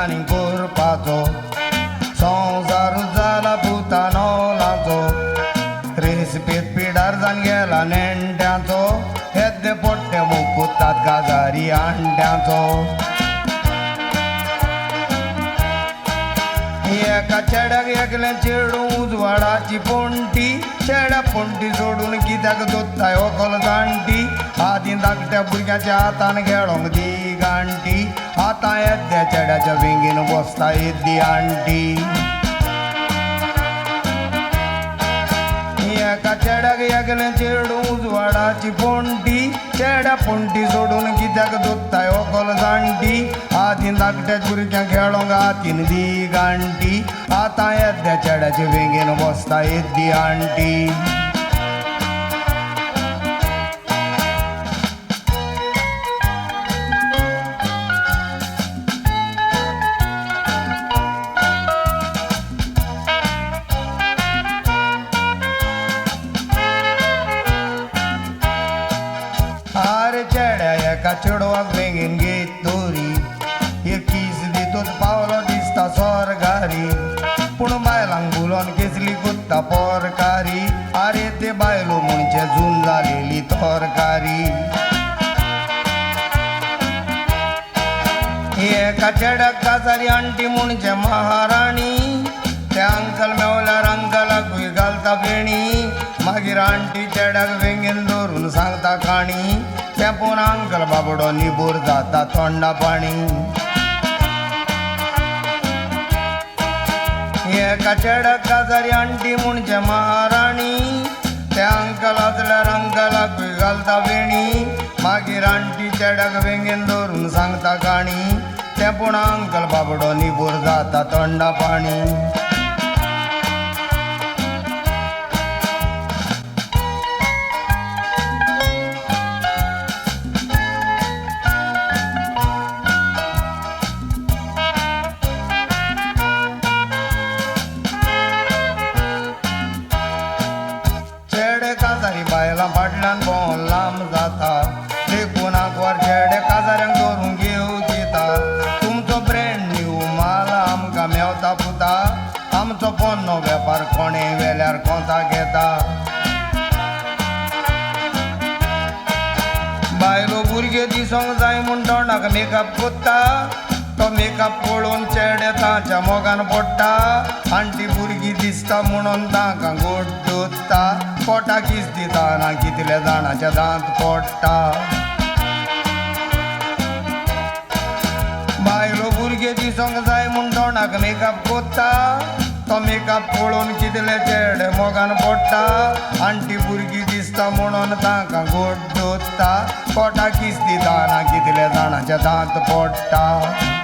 आनी करपाचो संवसार जाला पुतानोलाचो रेसपेत पिडार जावन गेला नेणट्याचो येद्दे पोट्टे मुकुतात काजारी आणट्याचो एका चेड्याक एकलें चेडूं उजवाडाची पोंटी चेड्या पोंटी सोडून कित्याक दोत्ताय व्हंकल जाणटी आदीं धाकट्या भुरग्याच्या हातान खेळोंक दी गांटी आतां येद्या चेड्याच्या विंगीन बसता येद्दी आंटी एका चेड्याक एकलें चेडूं उजवाडाची पोंटी चेड्या पोंटी सोडून कित्याक दोत्ताय व्हंकल जाणटी आदीं धाकट्या भुरग्यांक खेळोंक हातीन दी गांटी आतां येद्या चेड्याचे वेंगेन बसता येद्दी आंटी आरे चेड्या एका चेडवाक बेगीन घेत दोरी एक किस दितूच पावलो दिसता सोरगारी पूण बायलांक बुलोन केसली कुत्ता पोरकारी आरे ते बायलो म्हणचे जून जालेली तोरकारी एका चेड्याक काजारी आंटी म्हणचे महाराणी त्या अंकल मेवल्यार अंकलाकूय घालता फेणी मागीर आंटी चेड्याक वेंगेन दवरून सांगता काणी तेंपून अंकल बाबडो निबूर जाता तोंडा पाणी एका चेड्याक काजारी आंटी म्हणचे महाराणी त्या अंकल आसल्यार अंकलाकूय घालता फेणी मागीर आंटी चेड्याक वेंगेन दवरून सांगता काणी तेंपून अंकल बाबडो निबूर जाता तोंडा पाणी काजारी बायलां फाटल्यान भोंवन लांब जाता देखूनाक वर चेडे काजाऱ्यांक धरून घेवं दिता तुमचो ब्रँड न्यू माल आमकां मेवता पुता आमचो पोन्नो वेपार कोणें वेल्यार कोंता घेता बायलो भुरगे दिसोंक जाय म्हूण तोंडाक मेकअप कोत्ता तो मेकअप पळोवन चेडे तांच्या मोगान पडटा आंटी भुरगीं दिसता म्हणून तांकां गोड दोत्ता पोटा किस दिता ना कितले जाणांचे दांत पडटा बायलो भुरगे दिसोंक जाय म्हूण तोंडाक मेकअप कोत्ता तो मेकअप पळोवन कितले चेडे मोगान पडटा आंटी भुरगीं दिसता म्हणून तांकां गोड दोत्ता पोटा किस दिता ना कितले जाणांचे दांत पडटा